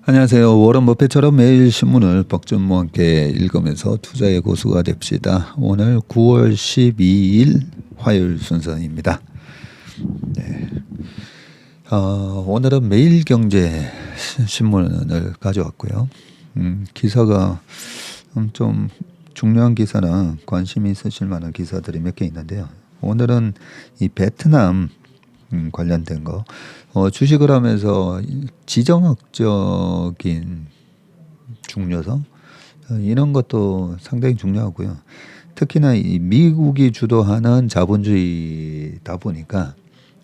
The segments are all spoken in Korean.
안녕하세요. 워런 버핏처럼 매일 신문을 박준모와 함께 읽으면서 투자의 고수가 됩시다. 오늘 9월 12일 화요일 순서입니다. 네. 오늘은 매일경제 신문을 가져왔고요. 기사가 좀 중요한 기사나 관심이 있으실 만한 기사들이 몇 개 있는데요. 오늘은 이 베트남 관련된 거 주식을 하면서 지정학적인 중요성 이런 것도 상당히 중요하고요. 특히나 이 미국이 주도하는 자본주의다 보니까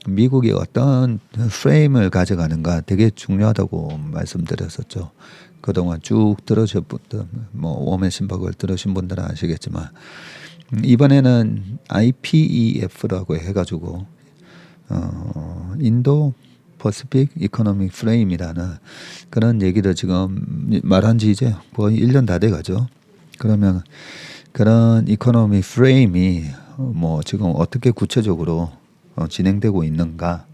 미국이 어떤 프레임을 가져가는가 되게 중요하다고 말씀드렸었죠. 그동안 쭉 들으신 분들, 웜의 신박을 들으신 분들은 아시겠지만 이번에는 IPEF라고 해가지고 인도 퍼시픽 이코노믹 프레임이라는 그런 얘기를 지금 말한 지 이제 거의 1년 다 돼가죠. 그러면 그런 이코노믹 프레임이 지금 어떻게 구체적으로 진행되고 있는가?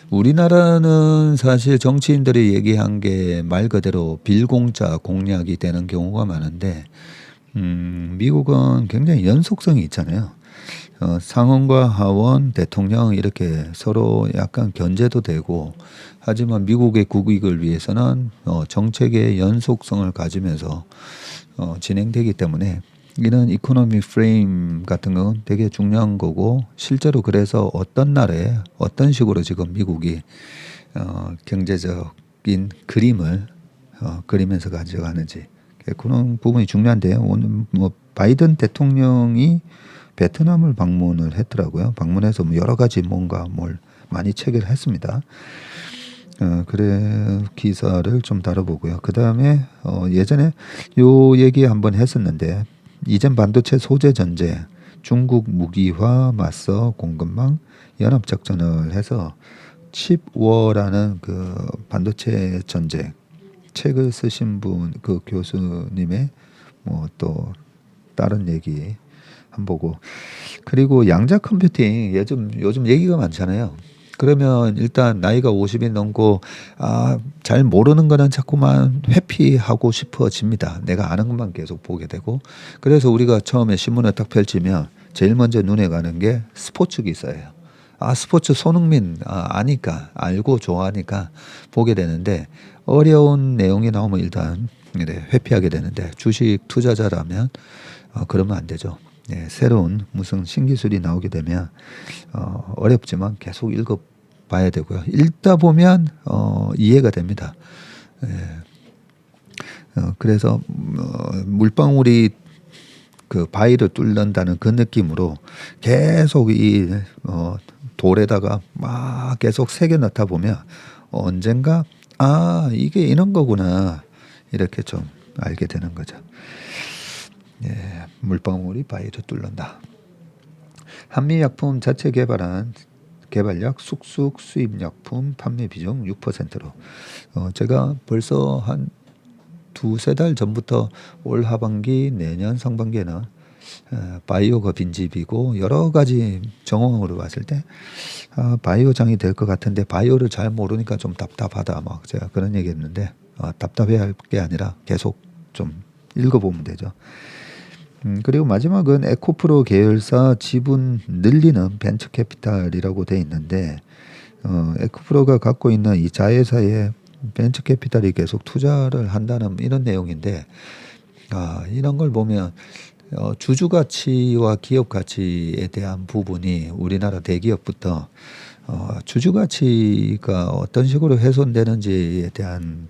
우리나라는 사실 정치인들이 얘기한 게 말 그대로 빌공짜 공약이 되는 경우가 많은데 미국은 굉장히 연속성이 있잖아요. 상원과 하원, 대통령 이렇게 서로 약간 견제도 되고 하지만 미국의 국익을 위해서는 정책의 연속성을 가지면서 진행되기 때문에 이런 이코노미 프레임 같은 건 되게 중요한 거고 실제로 그래서 어떤 날에 어떤 식으로 지금 미국이 경제적인 그림을 그리면서 가져가는지 그런 부분이 중요한데요. 오늘 바이든 대통령이 베트남을 방문을 했더라고요. 방문해서 여러 가지 뭔가 뭘 많이 체결했습니다. 그래 기사를 좀 다뤄보고요. 그 다음에 예전에 요 얘기 한번 했었는데 이전 반도체 소재 전쟁, 중국 무기화 맞서 공급망 연합 작전을 해서 칩워라는 그 반도체 전쟁 책을 쓰신 분 그 교수님의 또 다른 얘기 한 보고 그리고 양자 컴퓨팅 요즘 얘기가 많잖아요. 그러면 일단 나이가 50이 넘고 잘 모르는 거는 자꾸만 회피하고 싶어집니다. 내가 아는 것만 계속 보게 되고 그래서 우리가 처음에 신문을 딱 펼치면 제일 먼저 눈에 가는 게 스포츠 기사예요. 스포츠 손흥민 아니까 알고 좋아하니까 보게 되는데 어려운 내용이 나오면 일단 회피하게 되는데 주식 투자자라면 그러면 안 되죠. 네, 새로운 무슨 신기술이 나오게 되면 어렵지만 계속 읽어봐야 되고요. 읽다 보면 이해가 됩니다. 그래서 물방울이 그 바위를 뚫는다는 그 느낌으로 계속 이 돌에다가 막 계속 새겨 넣다 보면 언젠가 이게 이런 거구나 이렇게 좀 알게 되는 거죠. 물방울이 바위를 뚫는다. 한미약품 자체 개발한 개발약 쑥쑥 수입약품 판매 비중 6%로 제가 벌써 한 두세 달 전부터 올 하반기 내년 상반기에는 바이오가 빈집이고 여러 가지 정황으로 봤을 때 바이오장이 될 것 같은데 바이오를 잘 모르니까 좀 답답하다 막 제가 그런 얘기했는데 답답해야 할 게 아니라 계속 좀 읽어보면 되죠. 그리고 마지막은 에코프로 계열사 지분 늘리는 벤처캐피탈이라고 돼 있는데 에코프로가 갖고 있는 이 자회사에 벤처캐피탈이 계속 투자를 한다는 이런 내용인데 이런 걸 보면 주주가치와 기업가치에 대한 부분이 우리나라 대기업부터 주주가치가 어떤 식으로 훼손되는지에 대한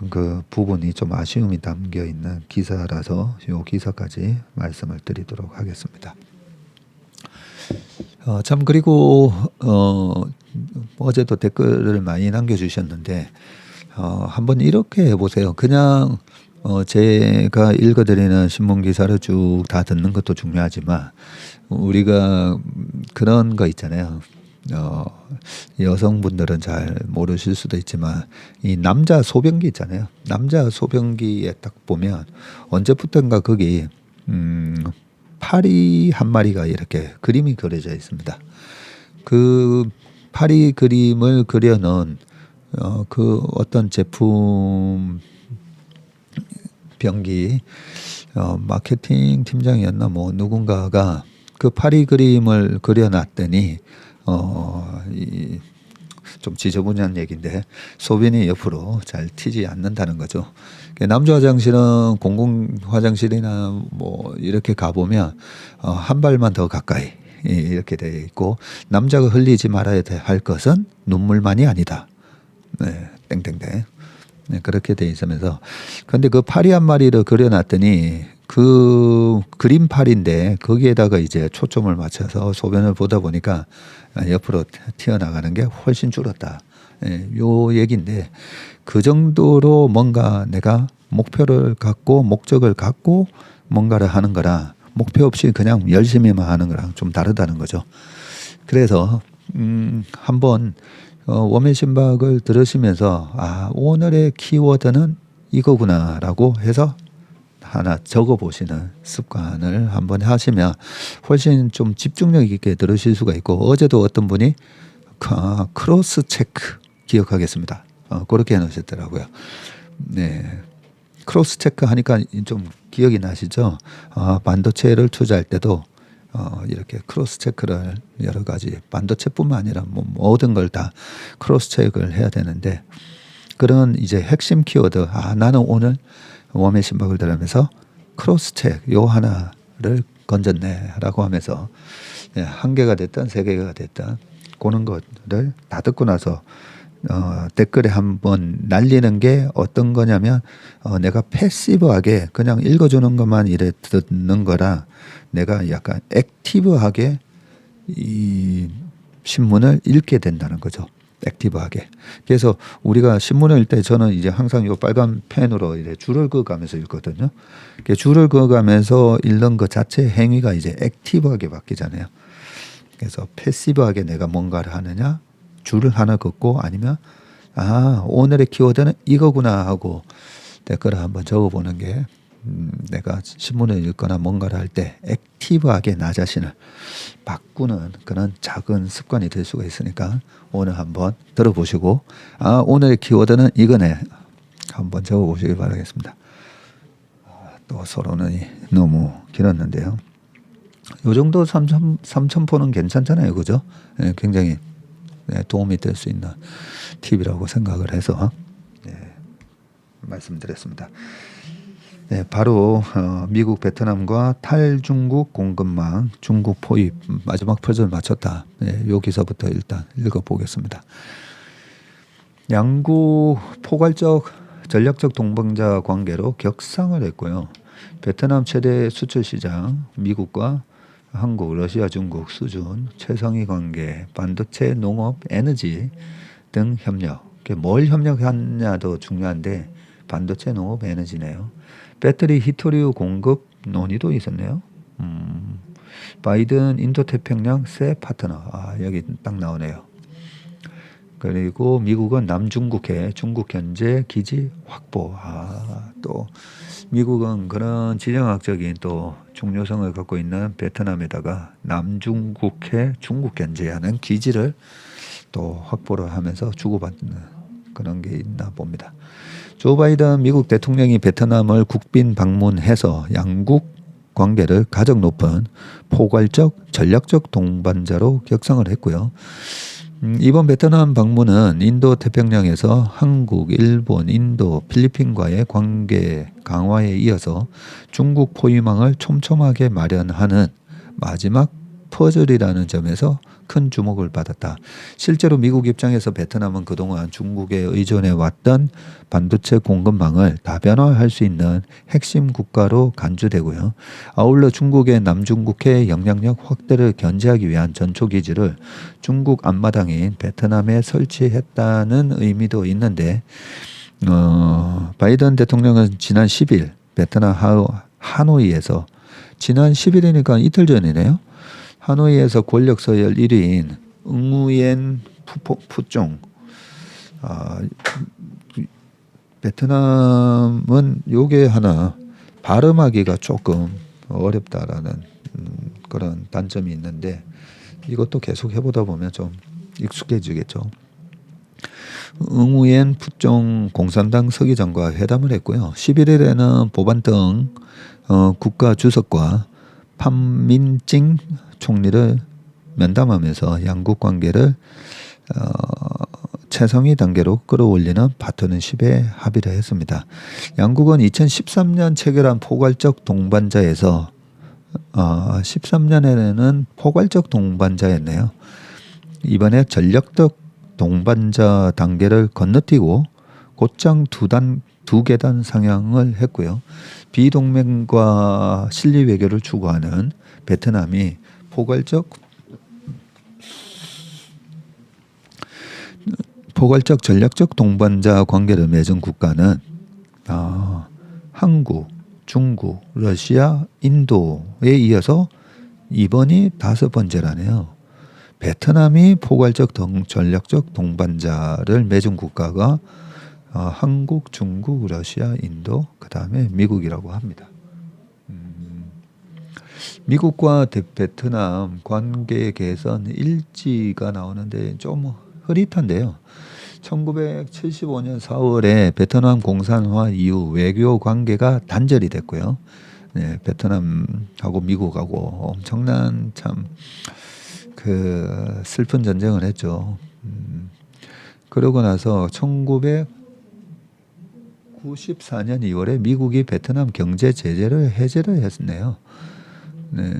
그 부분이 좀 아쉬움이 담겨 있는 기사라서 이 기사까지 말씀을 드리도록 하겠습니다. 참 그리고 어제도 댓글을 많이 남겨주셨는데 한번 이렇게 해보세요. 그냥 제가 읽어드리는 신문 기사를 쭉 다 듣는 것도 중요하지만 우리가 그런 거 있잖아요. 여성분들은 잘 모르실 수도 있지만 이 남자 소변기 있잖아요. 남자 소변기에 딱 보면 언제부턴가 거기 파리 한 마리가 이렇게 그림이 그려져 있습니다. 그 파리 그림을 그려놓은 그 어떤 제품 병기 마케팅 팀장이었나 뭐 누군가가 그 파리 그림을 그려놨더니 좀 지저분한 얘기인데 소변이 옆으로 잘 튀지 않는다는 거죠. 남자 화장실은 공공 화장실이나 뭐 이렇게 가보면 한 발만 더 가까이 이렇게 되어 있고 남자가 흘리지 말아야 할 것은 눈물만이 아니다. 네, 땡땡땡. 네, 그렇게 돼 있으면서 근데 그 파리 한 마리를 그려놨더니 그 그림 파리인데 거기에다가 이제 초점을 맞춰서 소변을 보다 보니까 옆으로 튀어나가는 게 훨씬 줄었다. 예, 요 얘기인데 그 정도로 뭔가 내가 목표를 갖고 목적을 갖고 뭔가를 하는 거라 목표 없이 그냥 열심히만 하는 거랑 좀 다르다는 거죠. 그래서 한번 웜의 심박을 들으시면서 오늘의 키워드는 이거구나라고 해서 하나 적어 보시는 습관을 한번 하시면 훨씬 좀 집중력 있게 들으실 수가 있고 어제도 어떤 분이 크로스 체크 기억하겠습니다. 그렇게 해놓으셨더라고요. 네. 크로스 체크 하니까 좀 기억이 나시죠? 반도체를 투자할 때도 이렇게 크로스 체크를 여러 가지 반도체뿐만 아니라 뭐 모든 걸 다 크로스 체크를 해야 되는데 그런 이제 핵심 키워드 나는 오늘 웜의 심박을 들으면서 크로스 체크 요 하나를 건졌네라고 하면서 한 개가 됐든 세 개가 됐든 그런 것을 다 듣고 나서 댓글에 한번 날리는 게 어떤 거냐면 내가 패시브하게 그냥 읽어주는 것만 이래 듣는 거라 내가 약간 액티브하게 이 신문을 읽게 된다는 거죠. 액티브하게. 그래서 우리가 신문을 읽을 때 저는 이제 항상 이 빨간 펜으로 이제 줄을 그어가면서 읽거든요. 줄을 그어가면서 읽는 것 자체 행위가 이제 액티브하게 바뀌잖아요. 그래서 패시브하게 내가 뭔가를 하느냐, 줄을 하나 긋고 아니면 오늘의 키워드는 이거구나 하고 댓글을 한번 적어보는 게 내가 신문을 읽거나 뭔가를 할 때 액티브하게 나 자신을 바꾸는 그런 작은 습관이 될 수가 있으니까 오늘 한번 들어보시고 오늘의 키워드는 이거네 한번 적어보시기 바라겠습니다. 또 서론이 너무 길었는데요. 요 정도 3,000포는 괜찮잖아요. 그죠? 굉장히 도움이 될 수 있는 팁이라고 생각을 해서 말씀드렸습니다. 바로 미국 베트남과 탈중국 공급망 중국 포입 마지막 퍼즐 맞췄다. 요 기사부터 일단 읽어보겠습니다. 양국 포괄적 전략적 동반자 관계로 격상을 했고요. 베트남 최대 수출 시장 미국과 한국, 러시아, 중국 수준, 최상위 관계, 반도체, 농업, 에너지 등 협력. 뭘 협력하냐도 중요한데 반도체, 농업, 에너지네요. 배터리 히토리우 공급 논의도 있었네요. 바이든 인도태평양 새 파트너. 여기 딱 나오네요. 그리고 미국은 남중국해 중국 현재 기지 확보. 또 미국은 그런 지정학적인 또 중요성을 갖고 있는 베트남에다가 남중국해 중국 견제하는 기지를 또 확보를 하면서 주고받는 그런 게 있나 봅니다. 조 바이든 미국 대통령이 베트남을 국빈 방문해서 양국 관계를 가장 높은 포괄적 전략적 동반자로 격상을 했고요. 이번 베트남 방문은 인도 태평양에서 한국, 일본, 인도, 필리핀과의 관계 강화에 이어서 중국 포위망을 촘촘하게 마련하는 마지막 퍼즐이라는 점에서 큰 주목을 받았다. 실제로 미국 입장에서 베트남은 그동안 중국에 의존해 왔던 반도체 공급망을 다변화할 수 있는 핵심 국가로 간주되고요. 아울러 중국의 남중국해 영향력 확대를 견제하기 위한 전초기지를 중국 앞마당인 베트남에 설치했다는 의미도 있는데 바이든 대통령은 지난 10일 베트남 하노이에서 지난 10일이니까 이틀 전이네요. 하노이에서 권력 서열 1위인 응우옌 푸종 베트남은 요게 하나 발음하기가 조금 어렵다라는 그런 단점이 있는데 이것도 계속 해보다 보면 좀 익숙해지겠죠. 응우엔 푸종 공산당 서기장과 회담을 했고요. 11일에는 보반등 국가 주석과 판민징 총리를 면담하면서 양국 관계를 최상위 단계로 끌어올리는 파트너십에 합의를 했습니다. 양국은 2013년 체결한 포괄적 동반자에서 13년에는 포괄적 동반자였네요. 이번에 전략적 동반자 단계를 건너뛰고 곧장 두 계단 상향을 했고요. 비동맹과 실리 외교를 추구하는 베트남이 포괄적 전략적 동반자 관계를 맺은 국가는 한국, 중국, 러시아, 인도에 이어서 이번이 5번째라네요. 베트남이 포괄적 전략적 동반자를 맺은 국가가 한국, 중국, 러시아, 인도, 그 다음에 미국이라고 합니다. 미국과 베트남 관계 개선 일지가 나오는데 좀 흐릿한데요. 1975년 4월에 베트남 공산화 이후 외교 관계가 단절이 됐고요. 네, 베트남하고 미국하고 엄청난 참 그 슬픈 전쟁을 했죠. 그러고 나서 1994년 2월에 미국이 베트남 경제 제재를 해제를 했네요. 네,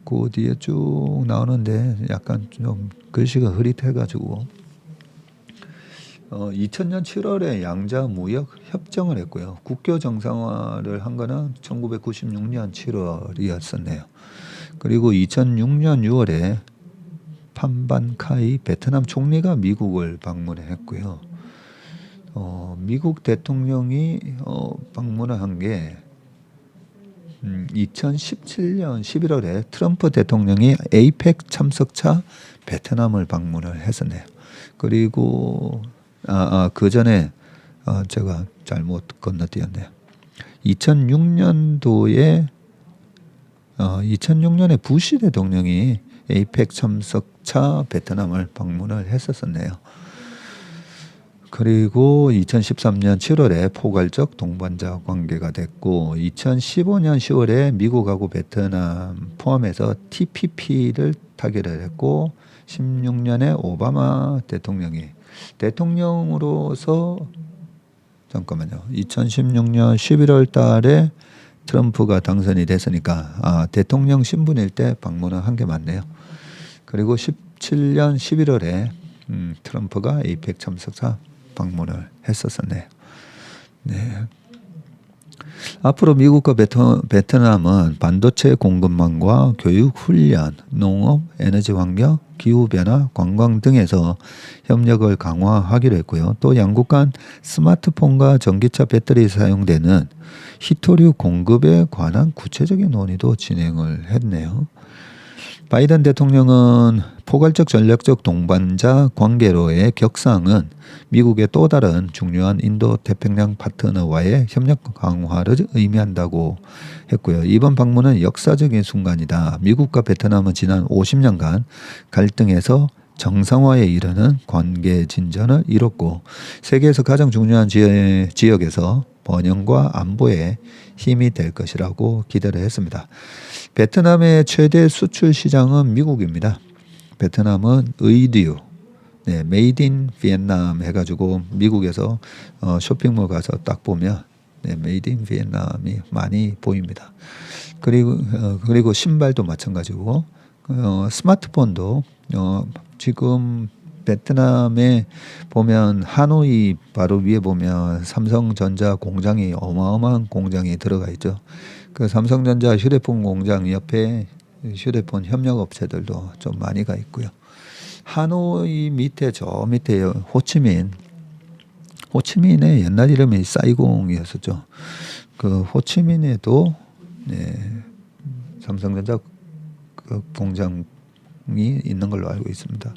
그 뒤에 쭉 나오는데 약간 좀 글씨가 흐릿해가지고 2000년 7월에 양자 무역 협정을 했고요. 국교 정상화를 한 거는 1996년 7월이었었네요. 그리고 2006년 6월에 판반카이 베트남 총리가 미국을 방문했고요. 미국 대통령이 방문을 한 게 2017년 11월에 트럼프 대통령이 에이펙 참석차 베트남을 방문을 했었네요. 그리고 그 전에 제가 잘못 건너뛰었네요. 2006년에 부시 대통령이 에이펙 참석차 베트남을 방문을 했었네요. 그리고 2013년 7월에 포괄적 동반자 관계가 됐고 2015년 10월에 미국하고 베트남 포함해서 TPP를 타결을 했고 16년에 오바마 대통령이 대통령으로서 2016년 11월 달에 트럼프가 당선이 됐으니까 대통령 신분일 때 방문을 한 게 맞네요. 그리고 17년 11월에 트럼프가 에이펙 참석차 방문을 했었네요. 네. 앞으로 미국과 베트남은 반도체 공급망과 교육, 훈련, 농업, 에너지 환경, 기후변화, 관광 등에서 협력을 강화하기로 했고요. 또 양국 간 스마트폰과 전기차 배터리 사용되는 히토류 공급에 관한 구체적인 논의도 진행을 했네요. 바이든 대통령은 포괄적 전략적 동반자 관계로의 격상은 미국의 또 다른 중요한 인도 태평양 파트너와의 협력 강화를 의미한다고 했고요. 이번 방문은 역사적인 순간이다. 미국과 베트남은 지난 50년간 갈등에서 정상화에 이르는 관계 진전을 이뤘고 세계에서 가장 중요한 지역에서 번영과 안보에 힘이 될 것이라고 기대를 했습니다. 베트남의 최대 수출 시장은 미국입니다. 베트남은 의류, 메이드 인 비엔남 해가지고 미국에서 쇼핑몰 가서 딱 보면 메이드 인 비엔남이 많이 보입니다. 그리고 신발도 마찬가지고 스마트폰도 지금 베트남에 보면 하노이 바로 위에 보면 삼성전자 공장이 어마어마한 공장이 들어가 있죠. 그 삼성전자 휴대폰 공장 옆에 휴대폰 협력 업체들도 좀 많이 가 있고요. 하노이 밑에 저 밑에 호치민의 옛날 이름이 사이공이었었죠. 그 호치민에도 삼성전자 그 공장이 있는 걸로 알고 있습니다.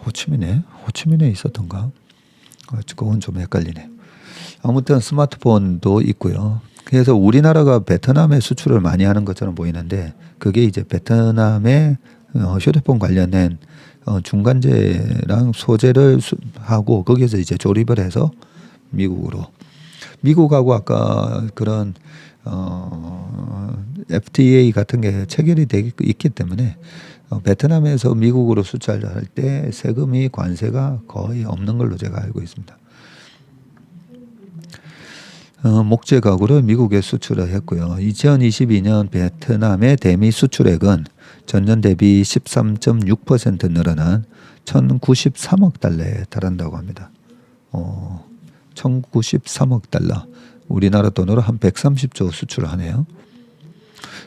호치민에 있었던가? 그건 좀 헷갈리네. 아무튼 스마트폰도 있고요. 그래서 우리나라가 베트남에 수출을 많이 하는 것처럼 보이는데 그게 이제 베트남의 휴대폰 관련된 중간재랑 소재를 하고 거기에서 이제 조립을 해서 미국으로. 미국하고 아까 그런 FTA 같은 게 체결이 되기 있기 때문에 베트남에서 미국으로 수출할 때 세금이 관세가 거의 없는 걸로 제가 알고 있습니다. 목재 가구를 미국에 수출을 했고요. 2022년 베트남의 대미 수출액은 전년 대비 13.6% 늘어난 1,093억 달러에 달한다고 합니다. 1,093억 달러. 우리나라 돈으로 한 130조 수출하네요.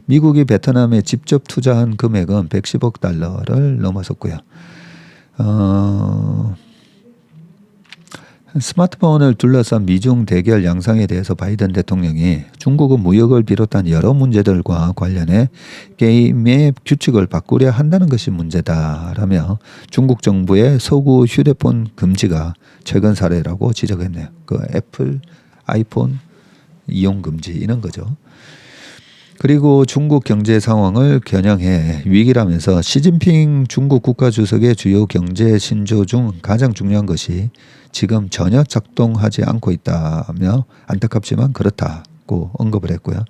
미국이 베트남에 직접 투자한 금액은 110억 달러를 넘어섰고요. 스마트폰을 둘러싼 미중 대결 양상에 대해서 바이든 대통령이 중국은 무역을 비롯한 여러 문제들과 관련해 게임의 규칙을 바꾸려 한다는 것이 문제다라며 중국 정부의 서구 휴대폰 금지가 최근 사례라고 지적했네요. 그 애플 아이폰 이용 금지 이런 거죠. 그리고 중국 경제 상황을 겨냥해 위기라면서 시진핑 중국 국가주석의 주요 경제 신조 중 가장 중요한 것이 지금 전혀 작동하지 않고 있다며 안타깝지만 그렇다고 언급을 했고요.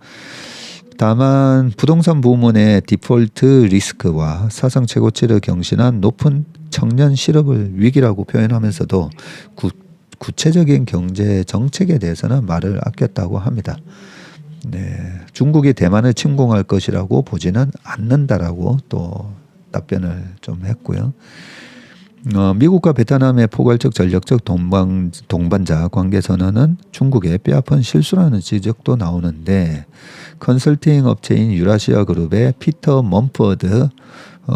다만 부동산 부문의 디폴트 리스크와 사상 최고치를 경신한 높은 청년 실업을 위기라고 표현하면서도 구체적인 경제 정책에 대해서는 말을 아꼈다고 합니다. 네, 중국이 대만을 침공할 것이라고 보지는 않는다라고 또 답변을 좀 했고요. 미국과 베트남의 포괄적 전략적 동반자 관계 선언은 중국의 뼈아픈 실수라는 지적도 나오는데 컨설팅 업체인 유라시아 그룹의 피터 멈퍼드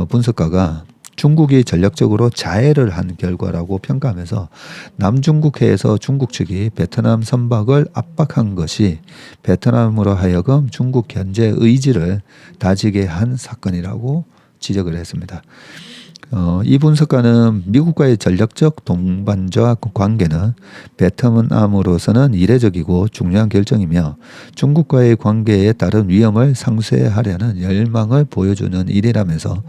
분석가가 중국이 전략적으로 자해를 한 결과라고 평가하면서 남중국해에서 중국 측이 베트남 선박을 압박한 것이 베트남으로 하여금 중국 견제 의지를 다지게 한 사건이라고 지적을 했습니다. 이 분석가는 미국과의 전략적 동반자 관계는 베트남으로서는 이례적이고 중요한 결정이며 중국과의 관계에 따른 위험을 상쇄하려는 열망을 보여주는 일이라면서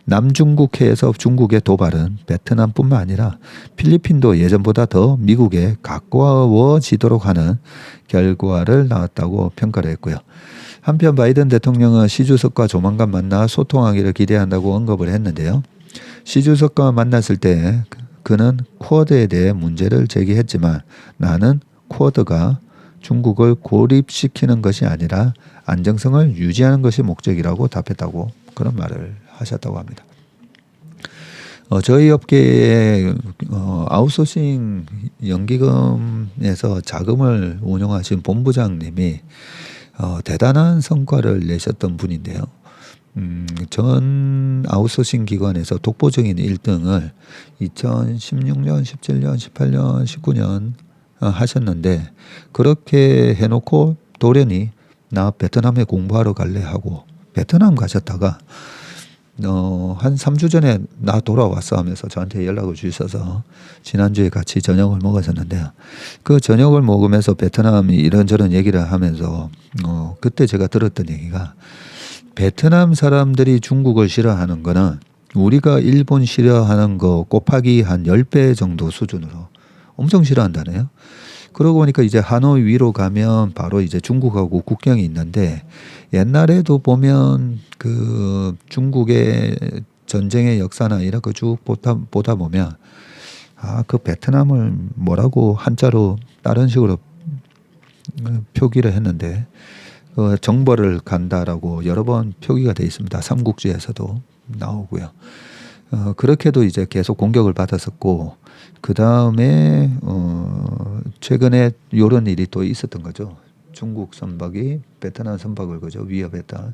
남중국해에서 중국의 도발은 베트남뿐만 아니라 필리핀도 예전보다 더 미국에 가까워지도록 하는 결과를 낳았다고 평가를 했고요. 한편 바이든 대통령은 시 주석과 조만간 만나 소통하기를 기대한다고 언급을 했는데요. 시 주석과 만났을 때 그는 쿼드에 대해 문제를 제기했지만 나는 쿼드가 중국을 고립시키는 것이 아니라 안정성을 유지하는 것이 목적이라고 답했다고 그런 말을 하셨다고 합니다. 저희 업계의 아웃소싱 연기금에서 자금을 운영하신 본부장님이 대단한 성과를 내셨던 분인데요. 전 아웃소싱 기관에서 독보적인 1등을 2016년, 17년, 18년, 19년 하셨는데 그렇게 해놓고 돌연히 나 베트남에 공부하러 갈래 하고 베트남 가셨다가 한 3주 전에 나 돌아왔어 하면서 저한테 연락을 주셔서 지난주에 같이 저녁을 먹었었는데요. 그 저녁을 먹으면서 베트남이 이런저런 얘기를 하면서 그때 제가 들었던 얘기가 베트남 사람들이 중국을 싫어하는 거는 우리가 일본 싫어하는 거 곱하기 한 10배 정도 수준으로 엄청 싫어한다네요. 그러고 보니까 이제 하노이 위로 가면 바로 이제 중국하고 국경이 있는데 옛날에도 보면 그 중국의 전쟁의 역사나 이런 거 쭉 보다 보면 그 베트남을 뭐라고 한자로 다른 식으로 표기를 했는데 정벌을 간다라고 여러 번 표기가 돼 있습니다. 삼국지에서도 나오고요. 그렇게도 이제 계속 공격을 받았었고 그 다음에 최근에 이런 일이 또 있었던 거죠. 중국 선박이 베트남 선박을 그죠 위협했다.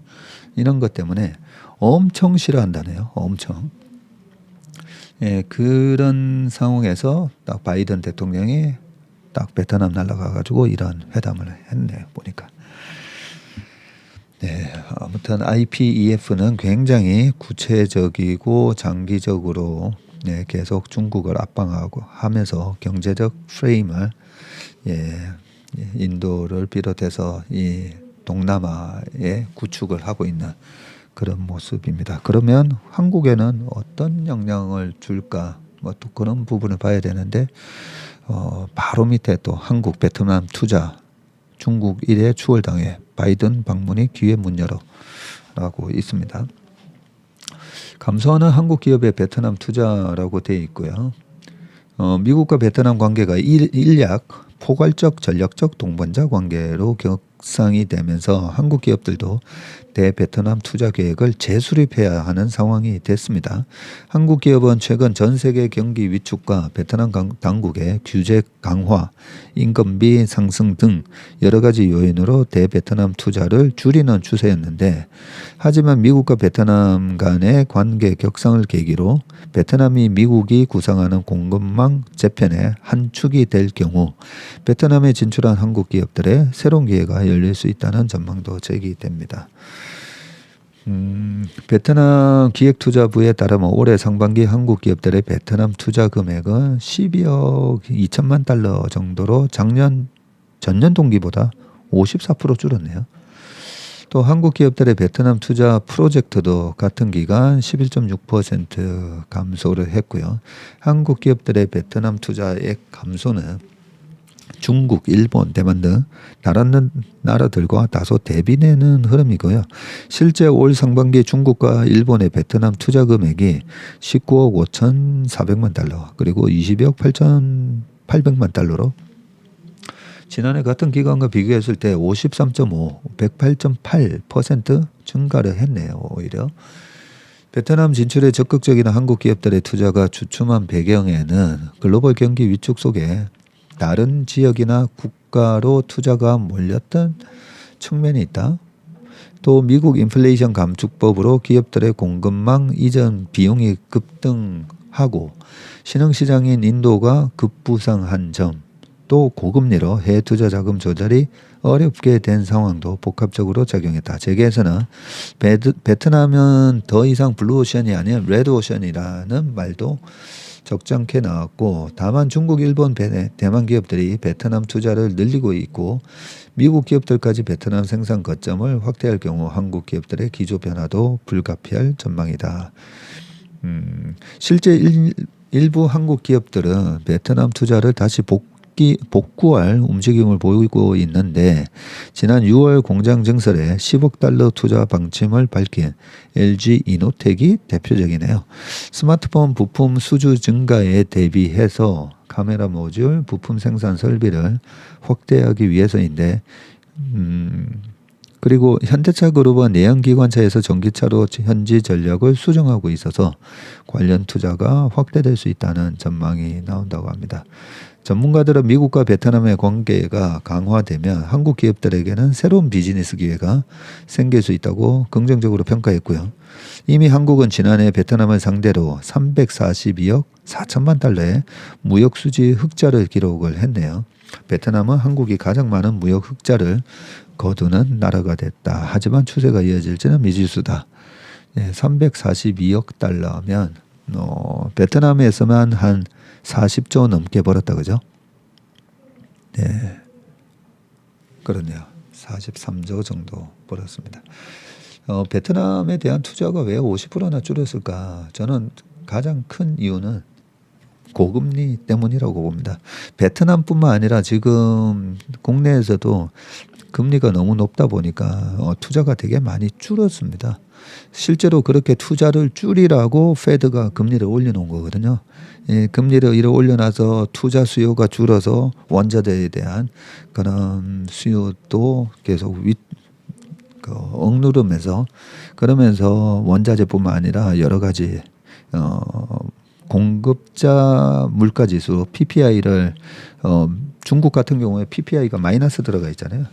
이런 것 때문에 엄청 싫어한다네요. 엄청. 예, 그런 상황에서 딱 바이든 대통령이 딱 베트남 날아가가지고 이런 회담을 했네요. 보니까. 네, 아무튼 IPEF는 굉장히 구체적이고 장기적으로 계속 중국을 압박하고 하면서 경제적 프레임을 인도를 비롯해서 이 동남아에 구축을 하고 있는 그런 모습입니다. 그러면 한국에는 어떤 영향을 줄까? 뭐 또 그런 부분을 봐야 되는데 바로 밑에 또 한국 베트남 투자 중국 1회 추월당해 바이든 방문이 기회 문 열어라고 있습니다. 감소하는 한국 기업의 베트남 투자라고 되어 있고요. 미국과 베트남 관계가 일약 포괄적 전략적 동반자 관계로 격상이 되면서 한국 기업들도 대베트남 투자 계획을 재수립해야 하는 상황이 됐습니다. 한국 기업은 최근 전 세계 경기 위축과 베트남 당국의 규제 강화, 인건비 상승 등 여러 가지 요인으로 대베트남 투자를 줄이는 추세였는데, 하지만 미국과 베트남 간의 관계 격상을 계기로 베트남이 미국이 구상하는 공급망 재편의 한 축이 될 경우 베트남에 진출한 한국 기업들의 새로운 기회가 열릴 수 있다는 전망도 제기됩니다. 베트남 기획투자부에 따르면 올해 상반기 한국 기업들의 베트남 투자 금액은 12억 2천만 달러 정도로 전년 동기보다 54% 줄었네요. 또 한국 기업들의 베트남 투자 프로젝트도 같은 기간 11.6% 감소를 했고요. 한국 기업들의 베트남 투자액 감소는 중국, 일본, 대만 등 다른 나라들과 다소 대비되는 흐름이고요. 실제 올 상반기 중국과 일본의 베트남 투자 금액이 19억 5,400만 달러 그리고 20억 8,800만 달러로 지난해 같은 기간과 비교했을 때 53.5, 108.8% 증가를 했네요. 오히려. 베트남 진출에 적극적인 한국 기업들의 투자가 주춤한 배경에는 글로벌 경기 위축 속에 다른 지역이나 국가로 투자가 몰렸던 측면이 있다. 또 미국 인플레이션 감축법으로 기업들의 공급망 이전 비용이 급등하고 신흥시장인 인도가 급부상한 점, 또 고금리로 해외 투자 자금 조달이 어렵게 된 상황도 복합적으로 작용했다. 재계에서는 베트남은 더 이상 블루오션이 아닌 레드오션이라는 말도 적잖게 나왔고, 다만 중국, 일본, 대만 기업들이 베트남 투자를 늘리고 있고 미국 기업들까지 베트남 생산 거점을 확대할 경우 한국 기업들의 기조 변화도 불가피할 전망이다. 실제 일부 한국 기업들은 베트남 투자를 다시 복구할 움직임을 보이고 있는데, 지난 6월 공장 증설에 10억 달러 투자 방침을 밝힌 LG 이노텍이 대표적이네요. 스마트폰 부품 수주 증가에 대비해서 카메라 모듈 부품 생산 설비를 확대하기 위해서인데, 그리고 현대차 그룹은 내연기관차에서 전기차로 현지 전략을 수정하고 있어서 관련 투자가 확대될 수 있다는 전망이 나온다고 합니다. 전문가들은 미국과 베트남의 관계가 강화되면 한국 기업들에게는 새로운 비즈니스 기회가 생길 수 있다고 긍정적으로 평가했고요. 이미 한국은 지난해 베트남을 상대로 342억 4천만 달러의 무역 수지 흑자를 기록을 했네요. 베트남은 한국이 가장 많은 무역 흑자를 거두는 나라가 됐다. 하지만 추세가 이어질지는 미지수다. 342억 달러면 베트남에서만 한 40조 넘게 벌었다, 그죠? 네, 그렇네요. 43조 정도 벌었습니다. 베트남에 대한 투자가 왜 50%나 줄였을까? 저는 가장 큰 이유는 고금리 때문이라고 봅니다. 베트남뿐만 아니라 지금 국내에서도 금리가 너무 높다 보니까 투자가 되게 많이 줄었습니다. 실제로 그렇게 투자를 줄이라고 페드가 금리를 올려놓은 거거든요. 금리를 이렇게 올려놔서 투자 수요가 줄어서 원자재에 대한 그런 수요도 계속 억누르면서, 그러면서 원자재뿐만 아니라 여러 가지 공급자 물가지수 PPI를 중국 같은 경우에 PPI가 마이너스 들어가 있잖아요.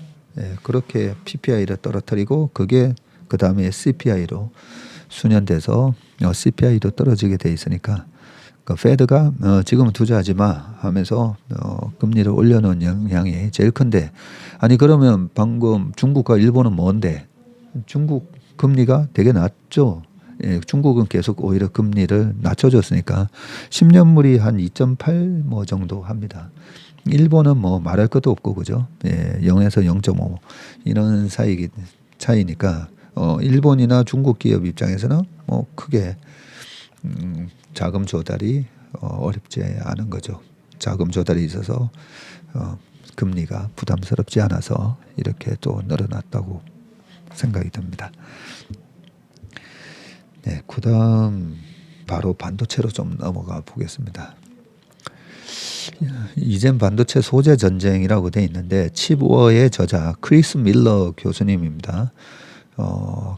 그렇게 PPI를 떨어뜨리고 그게 그 다음에 CPI로 수년돼서 CPI도 떨어지게 돼 있으니까 페드가 지금은 투자하지 마 하면서 금리를 올려놓은 영향이 제일 큰데, 아니 그러면 방금 중국과 일본은 뭔데? 중국 금리가 되게 낮죠. 중국은 계속 오히려 금리를 낮춰줬으니까 10년물이 한 2.8 뭐 정도 합니다. 일본은 뭐 말할 것도 없고, 그죠? 0에서 0.5 이런 차이니까 일본이나 중국 기업 입장에서는 뭐 크게 자금 조달이 어렵지 않은 거죠. 자금 조달이 있어서 금리가 부담스럽지 않아서 이렇게 또 늘어났다고 생각이 듭니다. 네, 그다음 바로 반도체로 좀 넘어가 보겠습니다. 이젠 반도체 소재 전쟁이라고 돼 있는데 칩워의 저자 크리스 밀러 교수님입니다.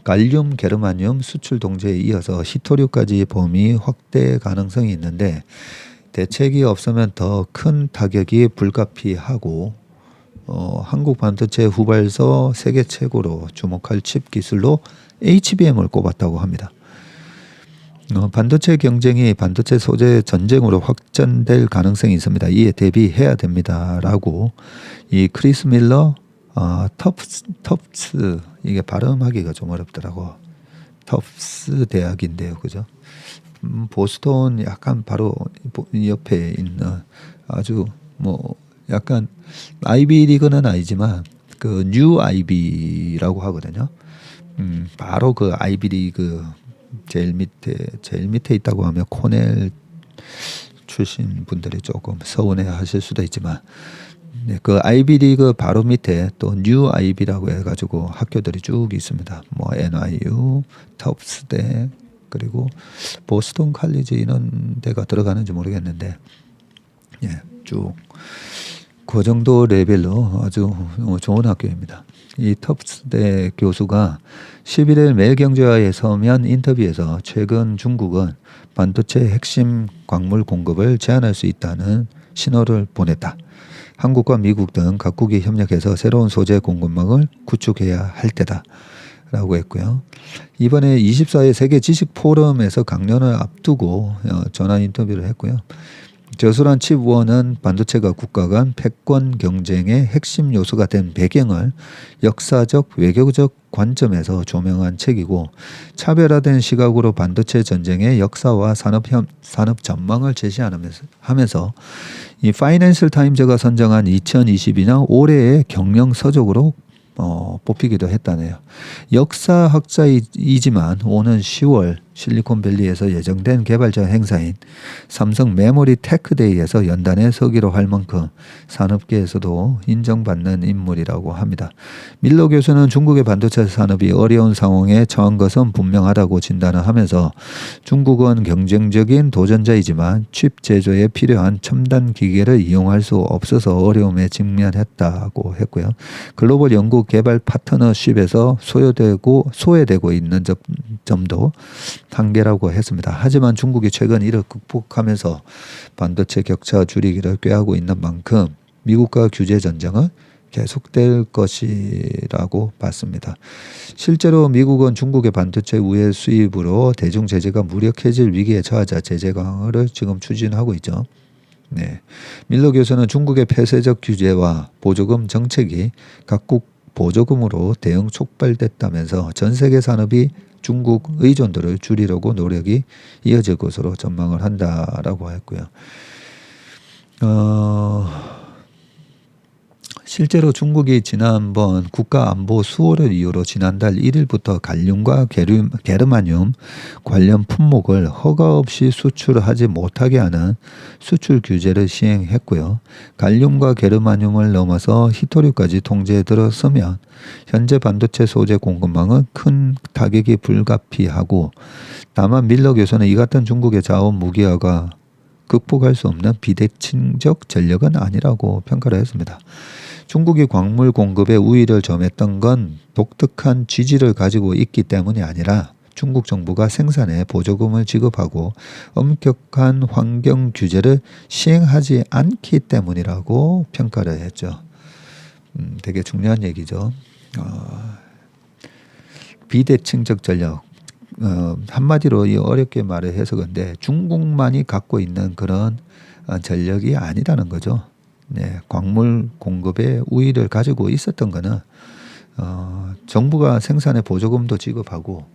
갈륨, 게르마늄 수출 동제에 이어서 히토류까지 범위 확대 가능성이 있는데 대책이 없으면 더 큰 타격이 불가피하고 한국 반도체 후발서 세계 최고로 주목할 칩 기술로 HBM을 꼽았다고 합니다. 반도체 경쟁이 반도체 소재 전쟁으로 확전될 가능성이 있습니다. 이에 대비해야 됩니다라고 이 크리스 밀러 텁스 이게 발음하기가 좀 어렵더라고. 텁스 대학인데요, 그죠? 보스턴 약간 바로 옆에 있는 아주 뭐 약간 아이비리그는 아니지만 그 뉴 아이비라고 하거든요. 바로 그 아이비리그 제일 밑에 있다고 하면 코넬 출신 분들이 조금 서운해 하실 수도 있지만 네, 그 아이비리그 바로 밑에 또 뉴 아이비라고 해가지고 학교들이 쭉 있습니다. 뭐 NYU, 텁스대 그리고 보스턴 칼리지 이런 데가 들어가는지 모르겠는데 예, 쭉 그 정도 레벨로 아주 좋은 학교입니다. 이 텁스대 교수가 11일 매일경제와의 서면 인터뷰에서 최근 중국은 반도체 핵심 광물 공급을 제한할 수 있다는 신호를 보냈다. 한국과 미국 등 각국이 협력해서 새로운 소재 공급망을 구축해야 할 때다. 라고 했고요. 이번에 24회 세계 지식 포럼에서 강연을 앞두고 전화 인터뷰를 했고요. 저술한 칩원은 반도체가 국가 간 패권 경쟁의 핵심 요소가 된 배경을 역사적 외교적 관점에서 조명한 책이고 차별화된 시각으로 반도체 전쟁의 역사와 산업 전망을 제시하면서 이 파이낸셜 타임즈가 선정한 2022년 올해의 경영 서적으로 뽑히기도 했다네요. 역사학자이지만 오는 10월 실리콘밸리에서 예정된 개발자 행사인 삼성 메모리 테크데이에서 연단에 서기로 할 만큼 산업계에서도 인정받는 인물이라고 합니다. 밀러 교수는 중국의 반도체 산업이 어려운 상황에 처한 것은 분명하다고 진단을 하면서 중국은 경쟁적인 도전자이지만 칩 제조에 필요한 첨단 기계를 이용할 수 없어서 어려움에 직면했다고 했고요. 글로벌 연구 개발 파트너십에서 소외되고 있는 점도 한계라고 했습니다. 하지만 중국이 최근 이를 극복하면서 반도체 격차 줄이기를 꾀하고 있는 만큼 미국과 규제 전쟁은 계속될 것이라고 봤습니다. 실제로 미국은 중국의 반도체 우회 수입으로 대중 제재가 무력해질 위기에 처하자 제재 강화를 지금 추진하고 있죠. 네. 밀러 교수는 중국의 폐쇄적 규제와 보조금 정책이 각국 보조금으로 대응 촉발됐다면서 전 세계 산업이 중국 의존도를 줄이려고 노력이 이어질 것으로 전망을 한다라고 했고요. 실제로 중국이 지난번 국가안보 수호를 이유로 지난달 1일부터 갈륨과 게르마늄 관련 품목을 허가 없이 수출하지 못하게 하는 수출 규제를 시행했고요. 갈륨과 게르마늄을 넘어서 히토류까지 통제에 들어서면 현재 반도체 소재 공급망은 큰 타격이 불가피하고 다만 밀러 교수는 이 같은 중국의 자원 무기화가 극복할 수 없는 비대칭적 전력은 아니라고 평가를 했습니다. 중국이 광물 공급에 우위를 점했던 건 독특한 취지를 가지고 있기 때문이 아니라 중국 정부가 생산에 보조금을 지급하고 엄격한 환경 규제를 시행하지 않기 때문이라고 평가를 했죠. 되게 중요한 얘기죠. 비대칭적 전력. 한마디로 어렵게 말을 해서 근데 중국만이 갖고 있는 그런 전력이 아니라는 거죠. 네, 광물 공급에 우위를 가지고 있었던 거는 정부가 생산에 보조금도 지급하고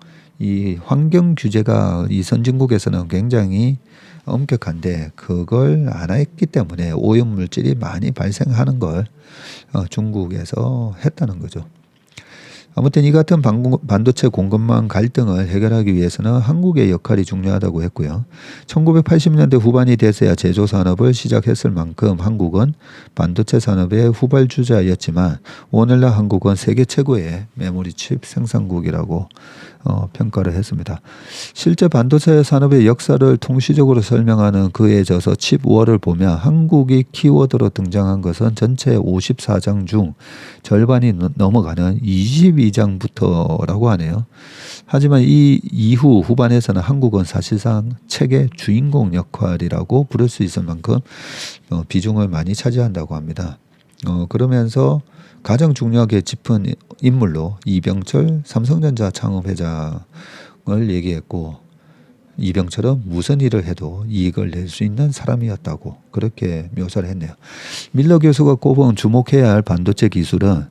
이 환경 규제가 이 선진국에서는 굉장히 엄격한데 그걸 안 했기 때문에 오염 물질이 많이 발생하는 걸 중국에서 했다는 거죠. 아무튼 이 같은 반도체 공급망 갈등을 해결하기 위해서는 한국의 역할이 중요하다고 했고요. 1980년대 후반이 돼서야 제조 산업을 시작했을 만큼 한국은 반도체 산업의 후발주자였지만 오늘날 한국은 세계 최고의 메모리 칩 생산국이라고 평가를 했습니다. 실제 반도체 산업의 역사를 통시적으로 설명하는 그에 져서 칩워를 보면 한국이 키워드로 등장한 것은 전체 54장 중 절반이 넘어가는 22장부터라고 하네요. 하지만 이 이후 후반에서는 한국은 사실상 책의 주인공 역할이라고 부를 수 있을 만큼 비중을 많이 차지한다고 합니다. 그러면서 가장 중요하게 짚은 인물로 이병철 삼성전자 창업회장을 얘기했고, 이병철은 무슨 일을 해도 이익을 낼 수 있는 사람이었다고 그렇게 묘사를 했네요. 밀러 교수가 꼽은 주목해야 할 반도체 기술은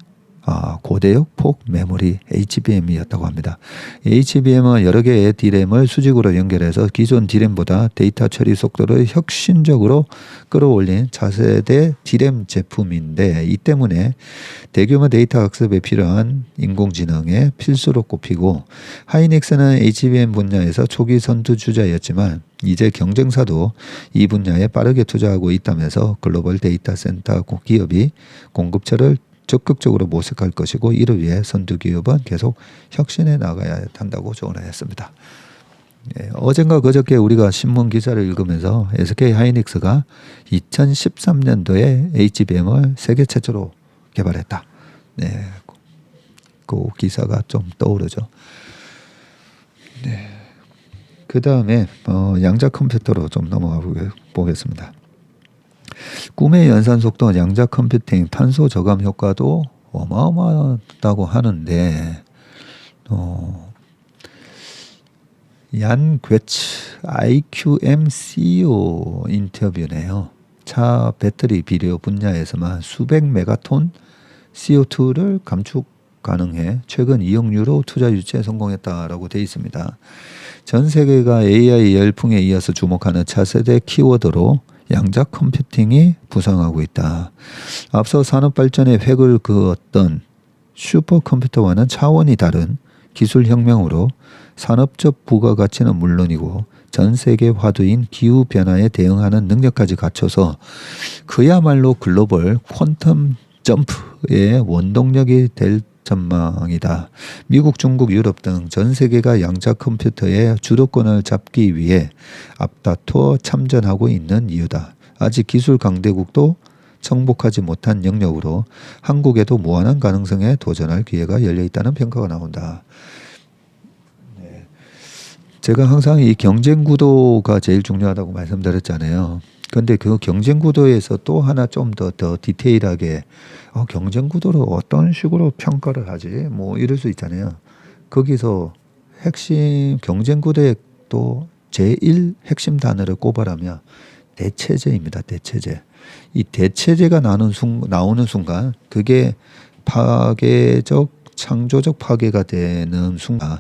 고대역 폭 메모리 HBM이었다고 합니다. HBM은 여러 개의 D램을 수직으로 연결해서 기존 D램보다 데이터 처리 속도를 혁신적으로 끌어올린 차세대 D램 제품인데, 이 때문에 대규모 데이터 학습에 필요한 인공지능의 필수로 꼽히고, 하이닉스는 HBM 분야에서 초기 선두주자였지만 이제 경쟁사도 이 분야에 빠르게 투자하고 있다면서 글로벌 데이터 센터 기업이 공급처를 적극적으로 모색할 것이고, 이를 위해 선두기업은 계속 혁신해 나가야 한다고 조언을 했습니다. 어젠가 그저께 우리가 신문 기사를 읽으면서 SK 하이닉스가 2013년도에 HBM을 세계 최초로 개발했다. 그 기사가 좀 떠오르죠. 그 다음에 양자 컴퓨터로 좀 넘어가 보겠습니다. 꿈의 연산 속도, 양자 컴퓨팅, 탄소 저감 효과도 어마어마하다고 하는데, 얀 괴츠 IQM CEO 인터뷰네요. 차 배터리 비료 분야에서만 수백 메가톤 CO2를 감축 가능해 최근 2억 유로 투자 유치에 성공했다라고 되어 있습니다. 전 세계가 AI 열풍에 이어서 주목하는 차세대 키워드로 양자 컴퓨팅이 부상하고 있다. 앞서 산업 발전의 획을 그었던 슈퍼컴퓨터와는 차원이 다른 기술 혁명으로 산업적 부가가치는 물론이고 전 세계 화두인 기후 변화에 대응하는 능력까지 갖춰서 그야말로 글로벌 퀀텀 점프의 원동력이 될 전망이다. 미국, 중국, 유럽 등 전 세계가 양자 컴퓨터의 주도권을 잡기 위해 앞다투어 참전하고 있는 이유다. 아직 기술 강대국도 정복하지 못한 영역으로 한국에도 무한한 가능성에 도전할 기회가 열려 있다는 평가가 나온다. 제가 항상 이 경쟁 구도가 제일 중요하다고 말씀드렸잖아요. 근데 그 경쟁 구도에서 또 하나 좀 더 디테일하게 경쟁 구도를 어떤 식으로 평가를 하지? 뭐 이럴 수 있잖아요. 거기서 핵심 경쟁 구도의 또 제1 핵심 단어를 꼽아라면 대체제입니다. 대체제. 이 대체제가 나오는 순간 그게 파괴적, 창조적 파괴가 되는 순간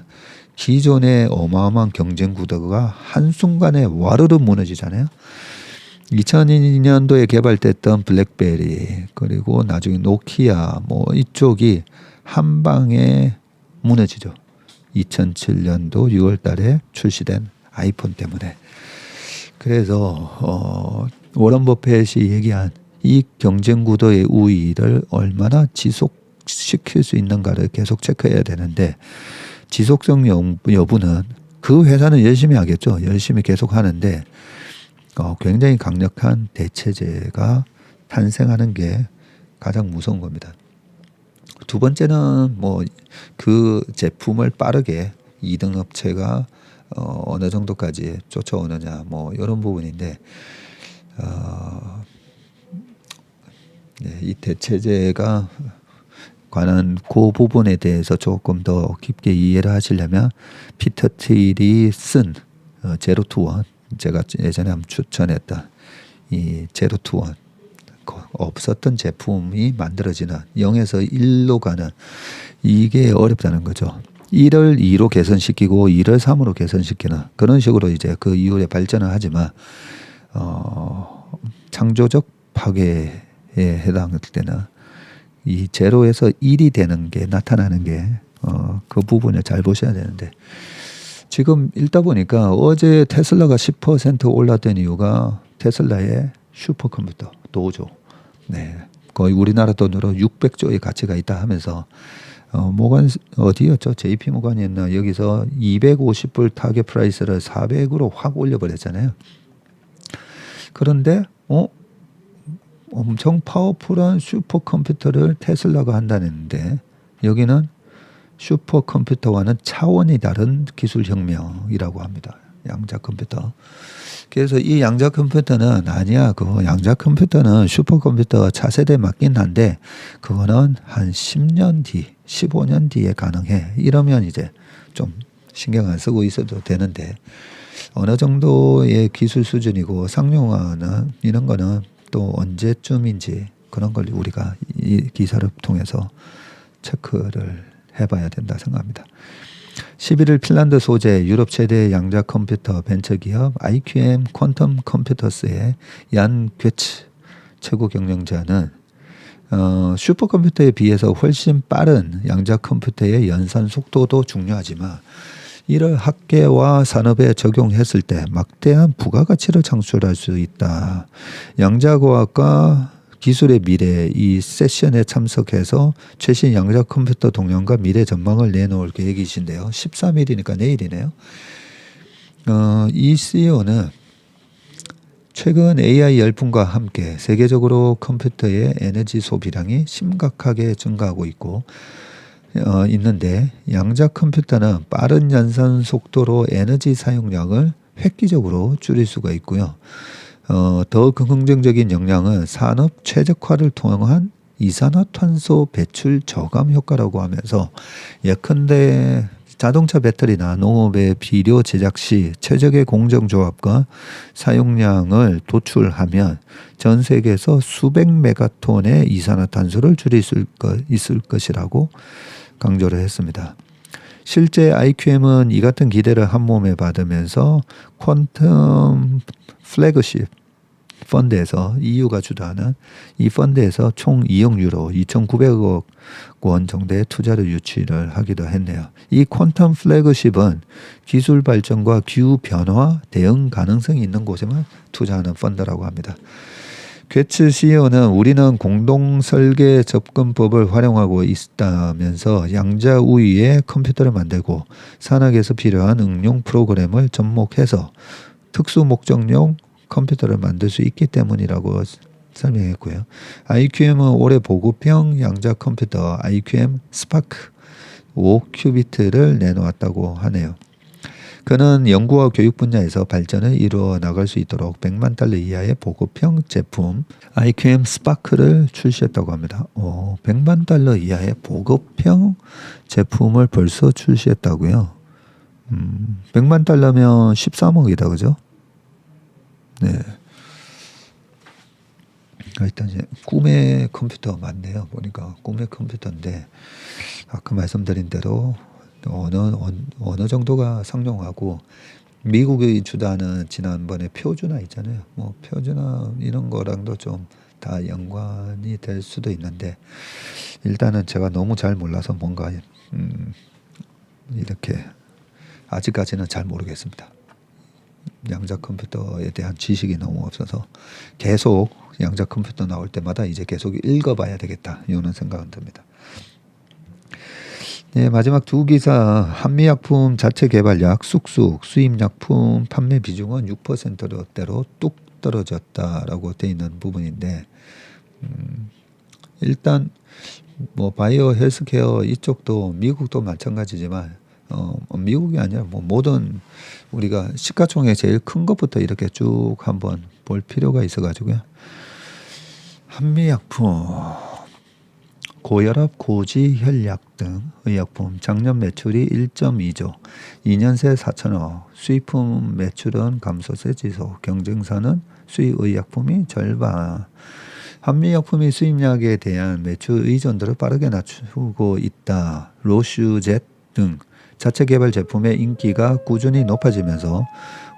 기존의 어마어마한 경쟁 구도가 한순간에 와르르 무너지잖아요. 2002년도에 개발됐던 블랙베리, 그리고 나중에 노키아, 뭐 이쪽이 한 방에 무너지죠. 2007년도 6월 달에 출시된 아이폰 때문에. 그래서 워런 버핏이 얘기한 이 경쟁 구도의 우위를 얼마나 지속시킬 수 있는가를 계속 체크해야 되는데, 지속성 여부는 그 회사는 열심히 하겠죠. 열심히 계속 하는데 굉장히 강력한 대체제가 탄생하는 게 가장 무서운 겁니다. 두 번째는 뭐 그 제품을 빠르게 2등 업체가 어느 정도까지 쫓아오느냐, 뭐 이런 부분인데, 이 대체제가 관한 그 부분에 대해서 조금 더 깊게 이해를 하시려면 피터 틸이 쓴 제로 투 원, 제가 예전에 한번 추천했던 이 제로 투 원, 없었던 제품이 만들어지는 0에서 1로 가는, 이게 어렵다는 거죠. 1을 2로 개선시키고 2를 3으로 개선시키는 그런 식으로 이제 그 이후에 발전을 하지만 창조적 파괴에 해당할 때는 이 제로에서 1이 되는 게 나타나는 게 그 부분을 잘 보셔야 되는데 지금 읽다 보니까 어제 테슬라가 10% 올랐던 이유가 테슬라의 슈퍼컴퓨터 도조. 네. 거의 우리나라 돈으로 600조의 가치가 있다 하면서 모간 어디였죠? JP 모간이었나? 여기서 250불 타겟 프라이스를 400으로 확 올려버렸잖아요. 그런데 엄청 파워풀한 슈퍼컴퓨터를 테슬라가 한다는데 여기는 슈퍼컴퓨터와는 차원이 다른 기술혁명이라고 합니다. 양자컴퓨터. 그래서 이 양자컴퓨터는 아니야. 그 양자컴퓨터는 슈퍼컴퓨터 차세대 맞긴 한데 그거는 한 10년 뒤, 15년 뒤에 가능해. 이러면 이제 좀 신경 안 쓰고 있어도 되는데 어느 정도의 기술 수준이고 상용화는 이런 거는 또 언제쯤인지 그런 걸 우리가 이 기사를 통해서 체크를 해봐야 된다 생각합니다. 11일 핀란드 소재 유럽 최대 양자 컴퓨터 벤처기업 IQM 퀀텀 컴퓨터스의 얀 괴츠 최고 경영자는 슈퍼컴퓨터에 비해서 훨씬 빠른 양자 컴퓨터의 연산 속도도 중요하지만 이를 학계와 산업에 적용했을 때 막대한 부가가치를 창출할 수 있다. 양자과학과 기술의 미래 이 세션에 참석해서 최신 양자 컴퓨터 동향과 미래 전망을 내놓을 계획이신데요. 13일이니까 내일이네요. 이 CEO는 최근 AI 열풍과 함께 세계적으로 컴퓨터의 에너지 소비량이 심각하게 증가하고 있는데 양자 컴퓨터는 빠른 연산 속도로 에너지 사용량을 획기적으로 줄일 수가 있고요. 더 긍정적인 영향은 산업 최적화를 통한 이산화탄소 배출 저감 효과라고 하면서 예컨대 자동차 배터리나 농업의 비료 제작 시 최적의 공정조합과 사용량을 도출하면 전 세계에서 수백 메가톤의 이산화탄소를 줄일 수 있을 것이라고 강조를 했습니다. 실제 IQM은 이 같은 기대를 한 몸에 받으면서 퀀텀 플래그십 펀드에서 EU가 주도하는 이 펀드에서 총 2억 유로 2,900억 원 정도의 투자를 유치를 하기도 했네요. 이 퀀텀 플래그십은 기술 발전과 기후 변화 대응 가능성이 있는 곳에만 투자하는 펀드라고 합니다. 괴츠 CEO는 우리는 공동 설계 접근법을 활용하고 있다면서 양자 우위에 컴퓨터를 만들고 산학에서 필요한 응용 프로그램을 접목해서 특수 목적용 컴퓨터를 만들 수 있기 때문이라고 설명했고요. IQM은 올해 보급형 양자 컴퓨터 IQM 스파크 5큐비트를 내놓았다고 하네요. 그는 연구와 교육 분야에서 발전을 이루어 나갈 수 있도록 100만 달러 이하의 보급형 제품 IQM 스파크를 출시했다고 합니다. 100만 달러 이하의 보급형 제품을 벌써 출시했다고요. 100만 달러면 13억이다, 그죠? 네. 일단 이제 꿈의 컴퓨터 맞네요. 보니까 꿈의 컴퓨터인데 아까 말씀드린 대로 어느 정도가 상용하고 미국이 주도하는 지난번에 표준화 있잖아요. 뭐 표준화 이런 거랑도 좀 다 연관이 될 수도 있는데 일단은 제가 너무 잘 몰라서 뭔가 이렇게 아직까지는 잘 모르겠습니다. 양자 컴퓨터에 대한 지식이 너무 없어서 계속 양자 컴퓨터 나올 때마다 이제 계속 읽어봐야 되겠다 이런 생각은 듭니다. 네, 마지막 두 기사 한미약품 자체 개발약 쑥쑥 수입약품 판매 비중은 6%대로 뚝 떨어졌다라고 돼 있는 부분인데 일단 뭐 바이오 헬스케어 이쪽도 미국도 마찬가지지만 미국이 아니라 뭐 모든 우리가 시가총액 제일 큰 것부터 이렇게 쭉 한번 볼 필요가 있어가지고요. 한미약품 고혈압, 고지, 혈약 등 의약품 작년 매출이 1.2조, 2년 새 4천억, 수입품 매출은 감소세 지속, 경쟁사는 수입 의약품이 절반. 한미약품이 수입약에 대한 매출 의존도를 빠르게 낮추고 있다. 로슈젯 등 자체 개발 제품의 인기가 꾸준히 높아지면서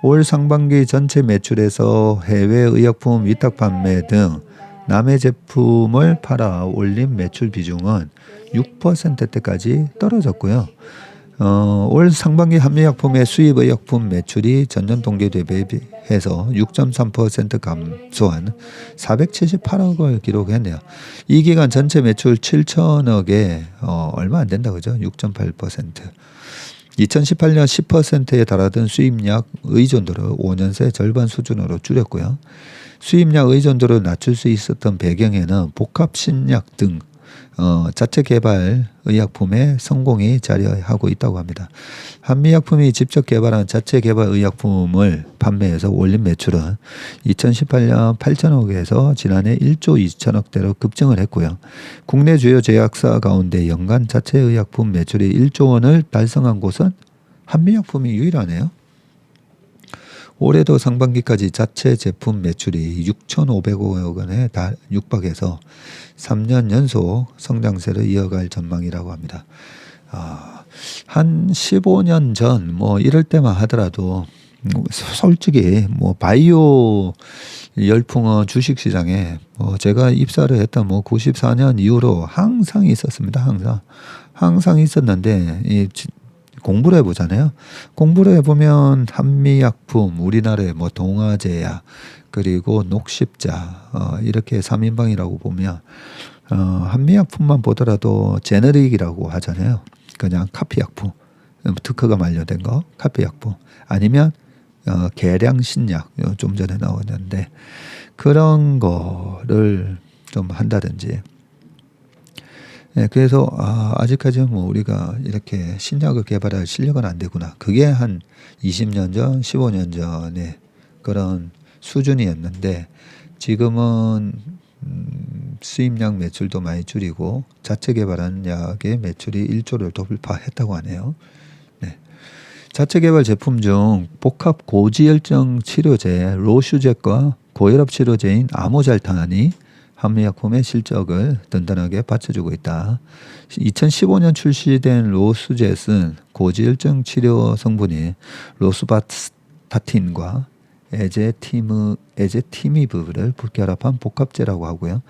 올 상반기 전체 매출에서 해외 의약품 위탁 판매 등 남의 제품을 팔아 올린 매출 비중은 6%대까지 떨어졌고요. 올 상반기 한미약품의 수입 의약품 매출이 전년 동기 대비해서 6.3% 감소한 478억을 기록했네요. 이 기간 전체 매출 7천억에 얼마 안 된다 그죠? 6.8%. 2018년 10%에 달하던 수입약 의존도를 5년 새 절반 수준으로 줄였고요. 수입약 의존도를 낮출 수 있었던 배경에는 복합 신약 등 자체 개발 의약품의 성공이 자리하고 있다고 합니다. 한미약품이 직접 개발한 자체 개발 의약품을 판매해서 올린 매출은 2018년 8천억에서 지난해 1조 2천억대로 급증을 했고요. 국내 주요 제약사 가운데 연간 자체 의약품 매출이 1조 원을 달성한 곳은 한미약품이 유일하네요. 올해도 상반기까지 자체 제품 매출이 6,500억 원에 육박해서 3년 연속 성장세를 이어갈 전망이라고 합니다. 한 15년 전 뭐 이럴 때만 하더라도 솔직히 뭐 바이오 열풍어 주식시장에 제가 입사를 했던 94년 이후로 항상 있었습니다. 항상 있었는데 공부를 해보잖아요. 공부를 해보면 한미약품, 우리나라의 동아제약, 그리고 녹십자 이렇게 3인방이라고 보면 한미약품만 보더라도 제너릭이라고 하잖아요. 그냥 카피약품, 특허가 만료된 거 카피약품 아니면 계량 신약 좀 전에 나왔는데 그런 거를 좀 한다든지. 네, 그래서 아직까지는 우리가 이렇게 신약을 개발할 실력은 안 되구나. 그게 한 20년 전, 15년 전에 그런 수준이었는데 지금은 수입약 매출도 많이 줄이고 자체 개발한 약의 매출이 1조를 돌파했다고 하네요. 네. 자체 개발 제품 중 복합 고지혈증 치료제 로슈젯과 고혈압 치료제인 아모잘탄이 한미약품의 실적을 든든하게 받쳐주고 있다. 2015년 출시된 로슈젯은 고지혈증 치료 성분인 로스바스타틴과 에제티미브를 결합한 복합제라고 하고요.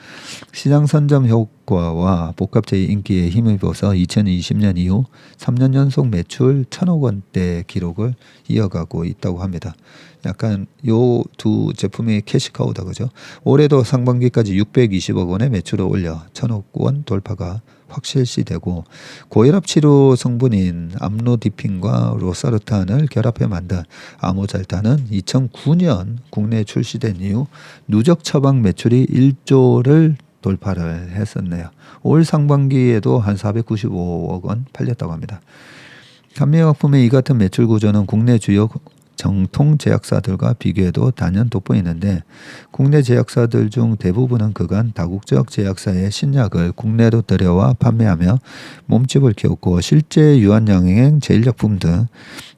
시장 선점 효과와 복합제의 인기에 힘입어서 2020년 이후 3년 연속 매출 1,000억 원대 기록을 이어가고 있다고 합니다. 약간 요 두 제품이 캐시카우다 그죠? 올해도 상반기까지 620억 원의 매출을 올려 1,000억 원 돌파가 확실시되고 고혈압 치료 성분인 암로디핀과 로사르탄을 결합해 만든 아모잘탄은 2009년 국내에 출시된 이후 누적 처방 매출이 1조를 돌파를 했었네요. 올 상반기에도 한 495억 원 팔렸다고 합니다. 한미약품의 이 같은 매출 구조는 국내 주요 정통 제약사들과 비교해도 단연 돋보이는데 국내 제약사들 중 대부분은 그간 다국적 제약사의 신약을 국내로 들여와 판매하며 몸집을 키웠고 실제 유한양행 제일약품 등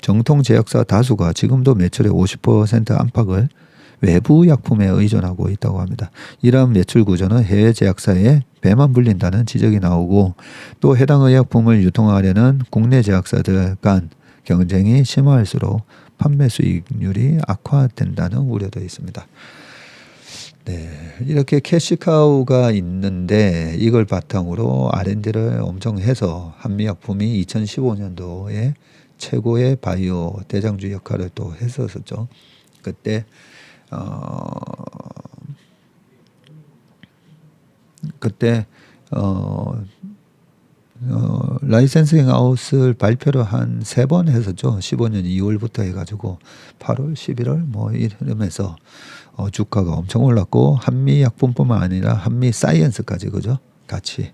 정통 제약사 다수가 지금도 매출의 50% 안팎을 외부 약품에 의존하고 있다고 합니다. 이러한 매출 구조는 해외 제약사에 배만 불린다는 지적이 나오고 또 해당 의약품을 유통하려는 국내 제약사들 간 경쟁이 심화할수록 판매 수익률이 악화된다는 우려도 있습니다. 네, 이렇게 캐시카우가 있는데 이걸 바탕으로 R&D를 엄청 해서 한미약품이 2015년도에 최고의 바이오 대장주 역할을 또 했었죠. 그때 라이센싱 아웃을 발표를 한 3번 했었죠. 15년 2월부터 해가지고 8월, 11월 이러면서 주가가 엄청 올랐고 한미약품뿐만 아니라 한미사이언스까지 그죠? 같이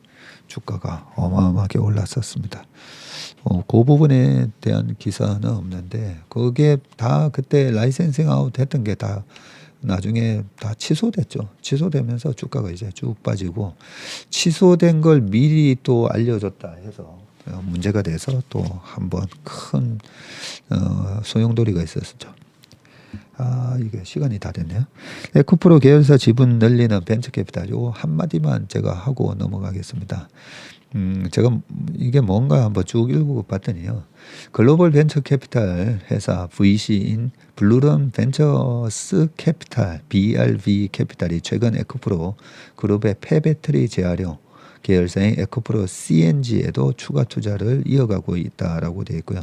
주가가 어마어마하게 올랐었습니다. 그 부분에 대한 기사는 없는데 그게 다 그때 라이센싱 아웃 했던 게 다 나중에 다 취소됐죠. 취소되면서 주가가 이제 쭉 빠지고 취소된 걸 미리 또 알려줬다 해서 문제가 돼서 또 한번 큰 소용돌이가 있었죠. 이게 시간이 다 됐네요. 에코프로 계열사 지분 늘리는 벤처캐피탈 요 한마디만 제가 하고 넘어가겠습니다. 제가 이게 뭔가 한번 쭉 읽어봤더니요. 글로벌 벤처 캐피탈 회사 VC인 블루런 벤처스 캐피탈 BRV 캐피탈이 최근 에코프로 그룹의 폐배터리 재활용 계열사인 에코프로 CNG에도 추가 투자를 이어가고 있다라고 되어 있고요.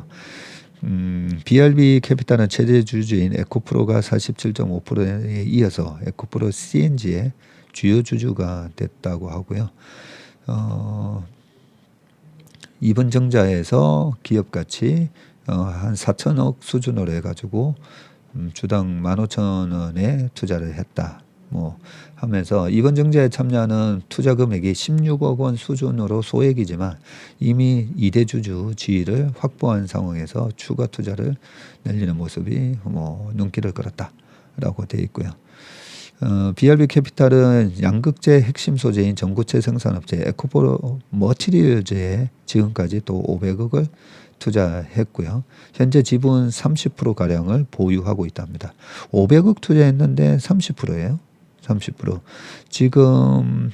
BRB 캐피탈은 최대 주주인 에코프로가 47.5%에 이어서 에코프로 CNG의 주요 주주가 됐다고 하고요. 이번 정자에서 기업 가치 한 4천억 수준으로 해가지고 주당 15,000원에 투자를 했다. 뭐 하면서 이번 정자에 참여하는 투자 금액이 16억 원 수준으로 소액이지만 이미 2대 주주 지위를 확보한 상황에서 추가 투자를 늘리는 모습이 뭐 눈길을 끌었다라고 되어 있고요. BRB 캐피탈은 양극재 핵심 소재인 전구체 생산업체 에코프로 머티리얼즈에 지금까지 또 500억을 투자했고요. 현재 지분 30%가량을 보유하고 있답니다. 500억 투자했는데 30%예요. 30%. 지금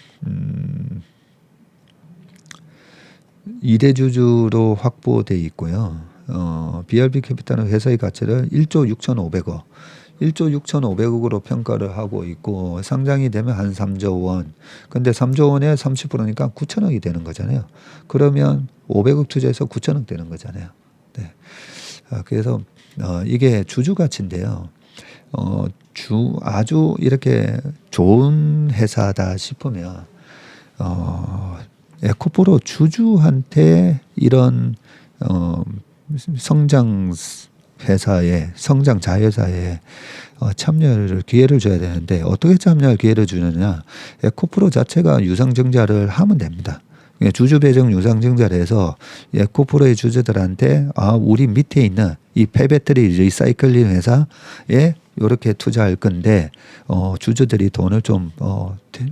2대 주주로 확보돼 있고요. BRB 캐피탈은 회사의 가치를 1조 6,500억 1조 6,500억으로 평가를 하고 있고 상장이 되면 한 3조 원. 근데 3조 원에 30%니까 9천억이 되는 거잖아요. 그러면 500억 투자해서 9천억 되는 거잖아요. 네. 그래서 이게 주주 가치인데요. 아주 이렇게 좋은 회사다 싶으면 에코프로 주주한테 이런 성장 회사에 성장 자회사에 참여를 기회를 줘야 되는데 어떻게 참여할 기회를 주느냐? 에코프로 자체가 유상증자를 하면 됩니다. 주주 배정 유상증자를 해서 에코프로의 주주들한테 우리 밑에 있는 이 폐배터리 리사이클링 회사에 이렇게 투자할 건데 주주들이 돈을 좀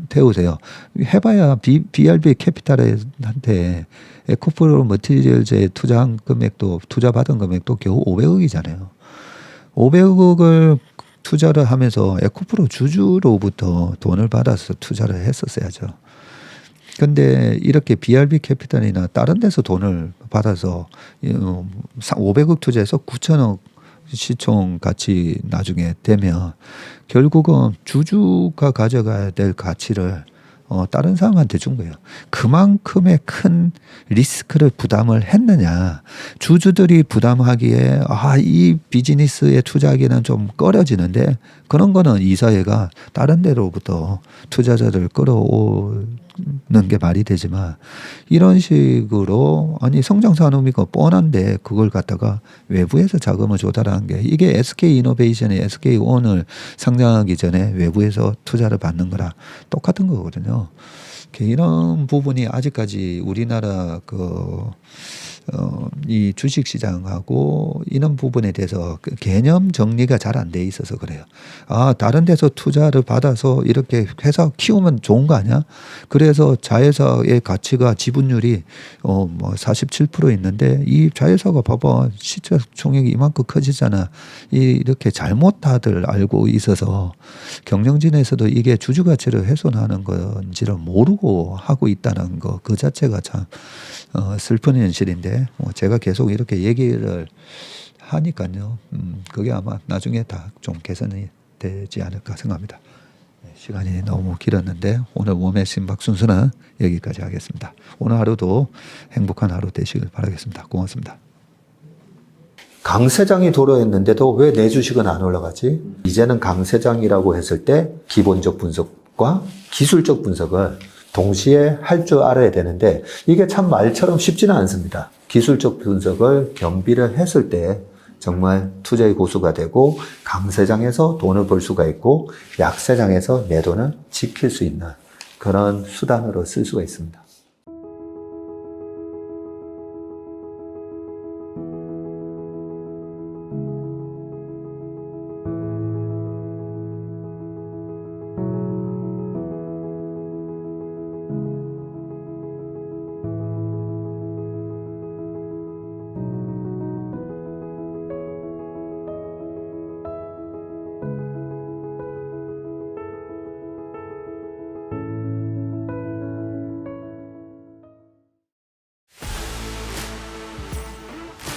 태우세요. 해봐야 BRB 캐피탈한테 에코프로 머티리얼즈에 투자한 금액도 투자 받은 금액도 겨우 500억이잖아요. 500억을 투자를 하면서 에코프로 주주로부터 돈을 받아서 투자를 했었어야죠. 근데 이렇게 BRB 캐피탈이나 다른 데서 돈을 받아서 500억 투자해서 9천억 시총 가치 나중에 되면 결국은 주주가 가져가야 될 가치를 다른 사람한테 준 거예요. 그만큼의 큰 리스크를 부담을 했느냐. 주주들이 부담하기에 이 비즈니스에 투자하기는 좀 꺼려지는데 그런 거는 이사회가 다른 데로부터 투자자를 끌어오는 게 말이 되지만 이런 식으로 성장 산업이고 뻔한데 그걸 갖다가 외부에서 자금을 조달한 게 이게 SK이노베이션이 SK온을 상장하기 전에 외부에서 투자를 받는 거랑 똑같은 거거든요. 이런 부분이 아직까지 우리나라 이 주식 시장하고 이런 부분에 대해서 개념 정리가 잘 안 돼 있어서 그래요. 다른 데서 투자를 받아서 이렇게 회사 키우면 좋은 거 아니야? 그래서 자회사의 가치가 지분율이 47% 있는데 이 자회사가 봐봐 시장 총액이 이만큼 커지잖아. 이렇게 잘못 다들 알고 있어서 경영진에서도 이게 주주 가치를 훼손하는 건지를 모르고 하고 있다는 거 그 자체가 참 슬픈 현실인데 제가 계속 이렇게 얘기를 하니까요. 그게 아마 나중에 다 좀 개선이 되지 않을까 생각합니다. 시간이 너무 길었는데 오늘 몸의 심박 순서는 여기까지 하겠습니다. 오늘 하루도 행복한 하루 되시길 바라겠습니다. 고맙습니다. 강 세장이 도로했는데도 왜 내 주식은 안 올라가지? 이제는 강 세장이라고 했을 때 기본적 분석과 기술적 분석을 동시에 할 줄 알아야 되는데 이게 참 말처럼 쉽지는 않습니다. 기술적 분석을 겸비를 했을 때 정말 투자의 고수가 되고 강세장에서 돈을 벌 수가 있고 약세장에서 내 돈을 지킬 수 있는 그런 수단으로 쓸 수가 있습니다.